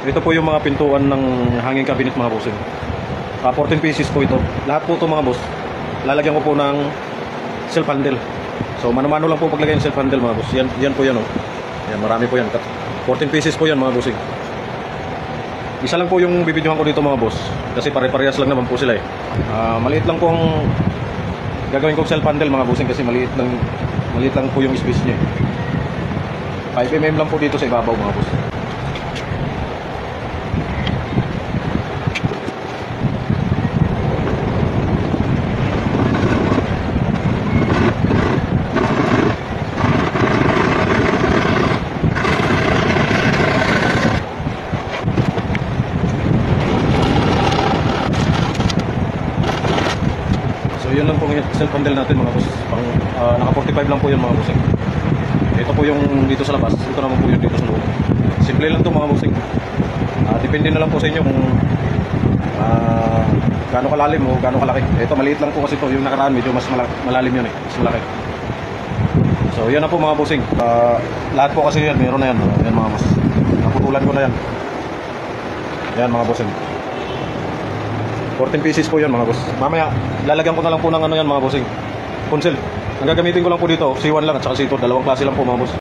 Ito po yung mga pintuan ng hanging cabinet mga bossing. 14 pieces po ito. Lahat po ito mga boss, lalagyan ko po ng self handle. So mano-mano lang po paglagay ng self handle mga boss. Yan po yan oh. Yan, marami po yan. 14 pieces po yan mga bossing. Isa lang po yung bibidyohan ko dito mga boss, kasi pare-parehas lang naman po sila eh. Maliit lang po ang gagawin kong self handle mga bossing, kasi maliit lang po yung space niya. 5mm lang po dito sa ibabaw mga boss. So yun lang po yung self handle natin mga boss. Naka 45 lang po yun mga bossing. Ito po yung dito sa labas, ito naman po yung dito sa loob. Simple lang to mga bossing. Depende na lang po sa inyo kung gaano kalalim o gaano kalaki. Ito maliit lang po kasi ito, yung nakaraan medyo mas malalim yun eh, mas malaki. So yan na po mga bossing. Lahat po kasi yan, meron na yan. Yan mga boss, naputulan ko na yan. Yan mga bossing, 14 pieces po yun mga boss. Mamaya lalagyan ko na lang po ng ano yan mga bossing, console. Ang gagamitin ko lang po dito, C1 lang at saka C2, dalawang klase lang po mga boss.